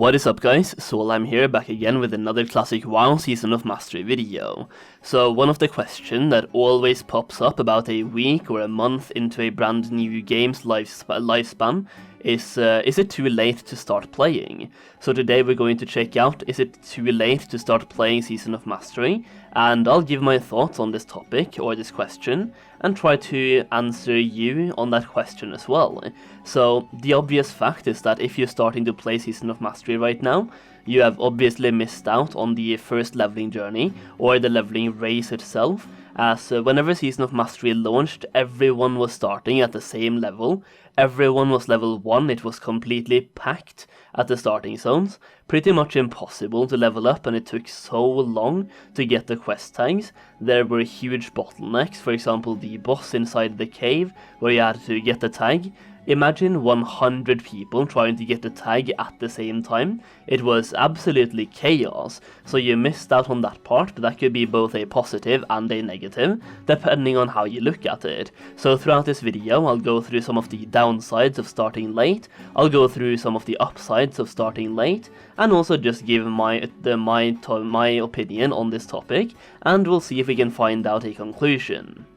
What is up guys, Solheim here, back again with another Classic WoW Season of Mastery video. So one of the questions that always pops up about a week or a month into a brand new game's lifespan is it too late to start playing? So today we're going to check out, is it too late to start playing Season of Mastery? And I'll give my thoughts on this topic, or this question, and try to answer you on that question as well. So the obvious fact is that if you're starting to play Season of Mastery right now, you have obviously missed out on the first leveling journey, or the leveling race itself, as whenever Season of Mastery launched, everyone was starting at the same level. Everyone was level 1, it was completely packed at the starting zones, pretty much impossible to level up, and it took so long to get the quest tags. There were huge bottlenecks, for example the boss inside the cave, where you had to get the tag. Imagine 100 people trying to get the tag at the same time. It was absolutely chaos, so you missed out on that part, but that could be both a positive and a negative, depending on how you look at it. So throughout this video, I'll go through some of the downsides of starting late, I'll go through some of the upsides of starting late, and also just give my opinion on this topic, and we'll see if we can find out a conclusion.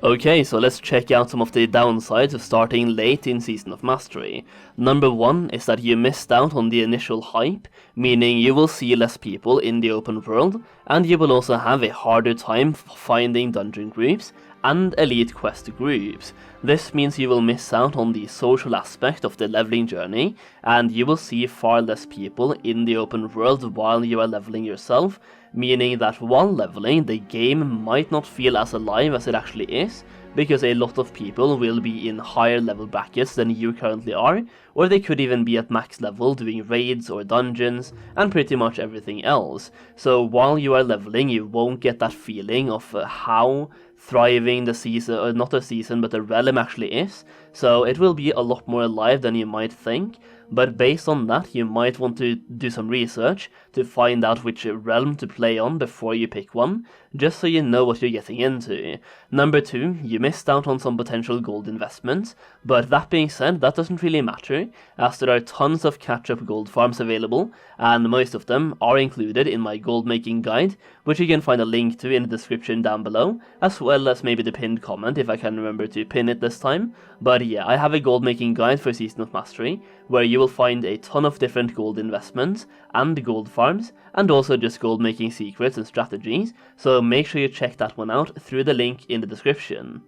Okay, so let's check out some of the downsides of starting late in Season of Mastery. Number 1 is that you missed out on the initial hype, meaning you will see less people in the open world, and you will also have a harder time finding dungeon groups and elite quest groups. This means you will miss out on the social aspect of the leveling journey, and you will see far less people in the open world while you are leveling yourself, meaning that while leveling, the game might not feel as alive as it actually is, because a lot of people will be in higher level brackets than you currently are, or they could even be at max level doing raids or dungeons and pretty much everything else. So while you are leveling, you won't get that feeling of how thriving the season, or not the season, but the realm actually is, so it will be a lot more alive than you might think. But based on that, you might want to do some research to find out which realm to play on before you pick one, just so you know what you're getting into. Number 2, you missed out on some potential gold investments, but that being said, that doesn't really matter, as there are tons of catch-up gold farms available, and most of them are included in my gold making guide, which you can find a link to in the description down below, as well as maybe the pinned comment if I can remember to pin it this time. But yeah, I have a gold making guide for Season of Mastery, where you will find a ton of different gold investments and gold farms, and also just gold making secrets and strategies, so make sure you check that one out through the link in the description.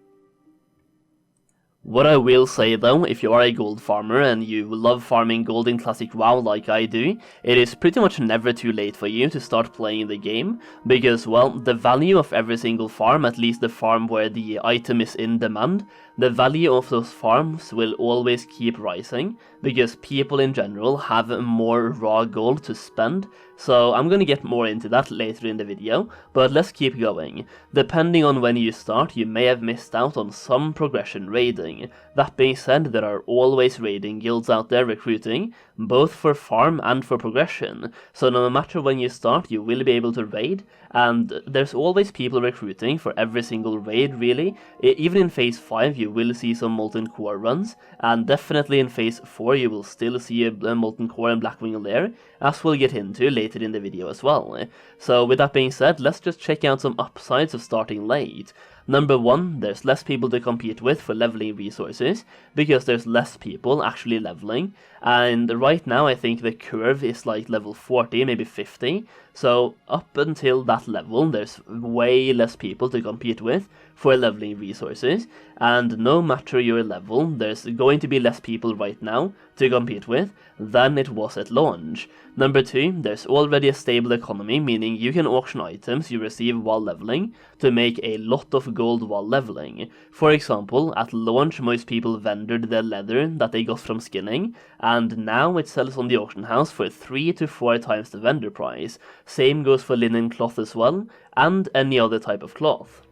What I will say though, if you are a gold farmer and you love farming gold in Classic WoW like I do, it is pretty much never too late for you to start playing the game, because, well, the value of every single farm, at least the farm where the item is in demand, the value of those farms will always keep rising, because people in general have more raw gold to spend. So I'm gonna get more into that later in the video, but let's keep going. Depending on when you start, you may have missed out on some progression raiding. That being said, there are always raiding guilds out there recruiting, both for farm and for progression, so no matter when you start you will be able to raid, and there's always people recruiting for every single raid really. Even in phase 5 you will see some molten core runs, and definitely in phase 4 you will still see a molten core and blackwing lair, as we'll get into later in the video as well. So with that being said, let's just check out some upsides of starting late. Number 1, there's less people to compete with for leveling resources, because there's less people actually leveling, and right now I think the curve is like level 40, maybe 50, so up until that level there's way less people to compete with for leveling resources, and no matter your level, there's going to be less people right now to compete with than it was at launch. Number 2, there's already a stable economy, meaning you can auction items you receive while leveling to make a lot of gold while leveling. For example, at launch most people vendored their leather that they got from skinning, and now it sells on the auction house for 3 to 4 times the vendor price. Same goes for linen cloth as well, and any other type of cloth.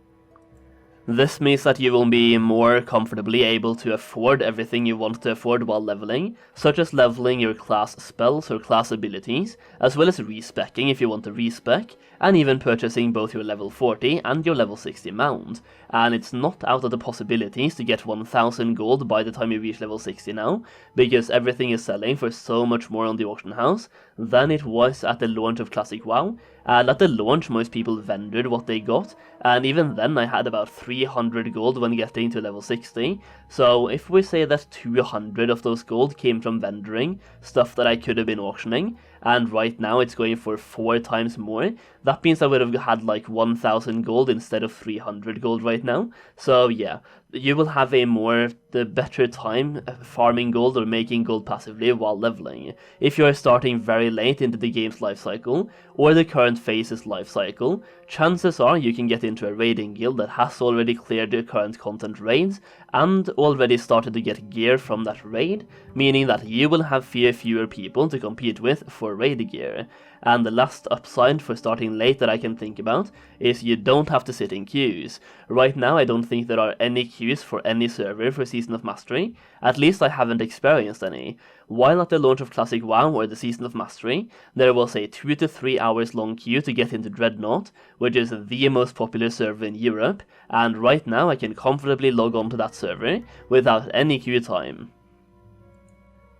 This means that you will be more comfortably able to afford everything you want to afford while leveling, such as leveling your class spells or class abilities, as well as respecking if you want to respec, and even purchasing both your level 40 and your level 60 mount. and it's not out of the possibilities to get 1000 gold by the time you reach level 60 now, because everything is selling for so much more on the auction house than it was at the launch of Classic WoW. And at the launch most people vendored what they got, and even then I had about 300 gold when getting to level 60, so if we say that 200 of those gold came from vendoring, stuff that I could have been auctioning, and right now it's going for 4 times more, that means I would have had like 1000 gold instead of 300 gold right now. So yeah, you will have the better time farming gold or making gold passively while leveling. If you are starting very late into the game's life cycle, or the current phase's life cycle, chances are you can get into a raiding guild that has already cleared the current content raids and already started to get gear from that raid, meaning that you will have fewer people to compete with for raid gear. And the last upside for starting late that I can think about is you don't have to sit in queues. Right now I don't think there are any queues for any server for Season of Mastery, at least I haven't experienced any. While at the launch of Classic WoW or the Season of Mastery, there was a 2 to 3 hours long queue to get into Dreadnought, which is the most popular server in Europe, and right now I can comfortably log on to that server without any queue time.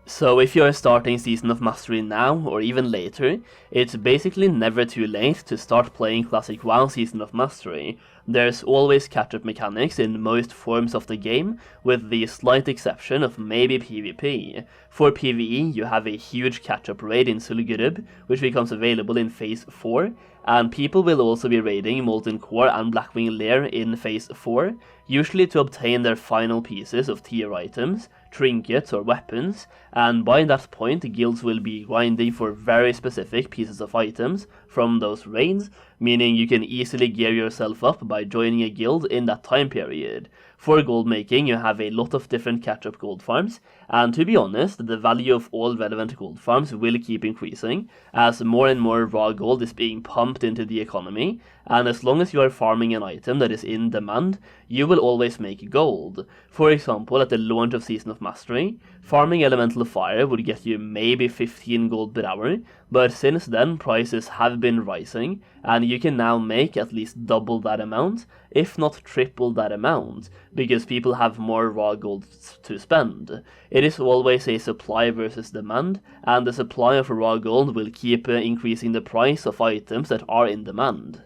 So if you're starting Season of Mastery now, or even later, it's basically never too late to start playing Classic WoW Season of Mastery. There's always catch-up mechanics in most forms of the game, with the slight exception of maybe PvP. For PvE, you have a huge catch-up raid in Sulgurub, which becomes available in Phase 4, and people will also be raiding Molten Core and Blackwing Lair in Phase 4, usually to obtain their final pieces of tier items, trinkets or weapons, and by that point guilds will be grinding for very specific pieces of items from those raids, meaning you can easily gear yourself up by joining a guild in that time period. For gold making you have a lot of different catch-up gold farms, and to be honest, the value of all relevant gold farms will keep increasing, as more and more raw gold is being pumped into the economy, and as long as you are farming an item that is in demand, you will always make gold. For example, at the launch of Season of Mastery, farming Elemental Fire would get you maybe 15 gold per hour, but since then prices have been rising, and you can now make at least double that amount, if not triple that amount, because people have more raw gold to spend. It is always a supply versus demand, and the supply of raw gold will keep increasing the price of items that are in demand.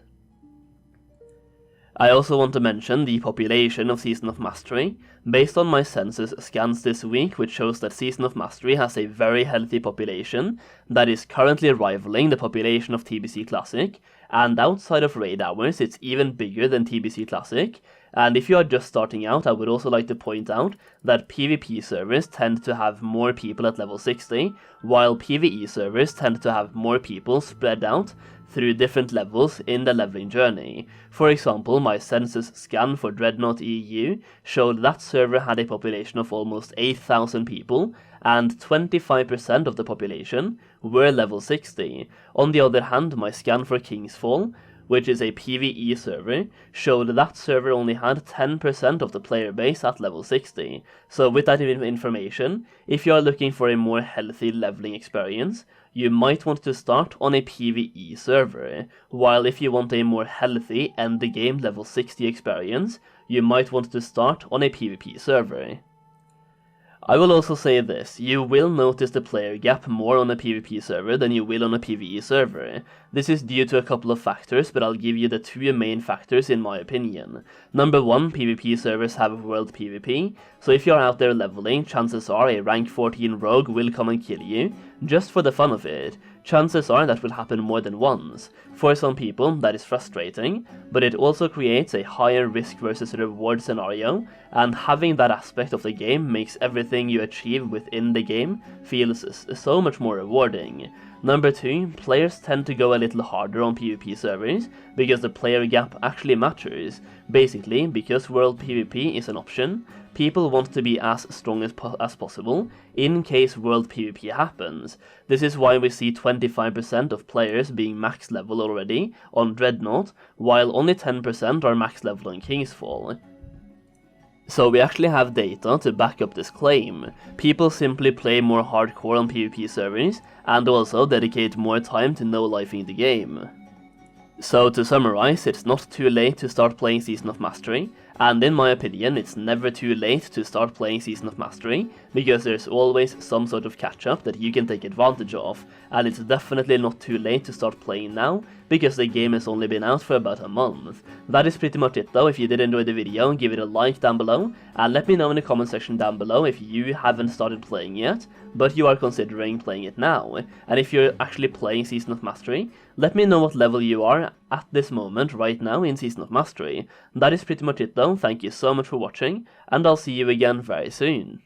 I also want to mention the population of Season of Mastery. Based on my census scans this week, which shows that Season of Mastery has a very healthy population that is currently rivaling the population of TBC Classic, and outside of raid hours it's even bigger than TBC Classic. And if you are just starting out, I would also like to point out that PvP servers tend to have more people at level 60, while PvE servers tend to have more people spread out through different levels in the leveling journey. For example, my census scan for Dreadnought EU showed that server had a population of almost 8,000 people, and 25% of the population were level 60. On the other hand, my scan for Kingsfall, which is a PvE server, showed that server only had 10% of the player base at level 60. So with that information, if you are looking for a more healthy leveling experience, you might want to start on a PvE server, while if you want a more healthy end-game level 60 experience, you might want to start on a PvP server. I will also say this, you will notice the player gap more on a PvP server than you will on a PvE server. This is due to a couple of factors, but I'll give you the 2 main factors in my opinion. Number 1, PvP servers have world PvP, so if you're out there leveling, chances are a rank 14 rogue will come and kill you, just for the fun of it. Chances are that will happen more than once. For some people that is frustrating, but it also creates a higher risk versus reward scenario, and having that aspect of the game makes everything you achieve within the game feels so much more rewarding. Number 2, players tend to go a little harder on PvP servers, because the player gap actually matters. Basically, because world PvP is an option, people want to be as strong as possible in case world PvP happens. This is why we see 25% of players being max level already on Dreadnought, while only 10% are max level on Kingsfall. So we actually have data to back up this claim. People simply play more hardcore on PvP servers, and also dedicate more time to no-lifing the game. So to summarize, it's not too late to start playing Season of Mastery, And in my opinion, it's never too late to start playing Season of Mastery, because there's always some sort of catch-up that you can take advantage of, and it's definitely not too late to start playing now, because the game has only been out for about a month. That is pretty much it though. If you did enjoy the video, give it a like down below, and let me know in the comment section down below if you haven't started playing yet, but you are considering playing it now. And if you're actually playing Season of Mastery, let me know what level you are at this moment right now in Season of Mastery. That is pretty much it though. Thank you so much for watching, and I'll see you again very soon.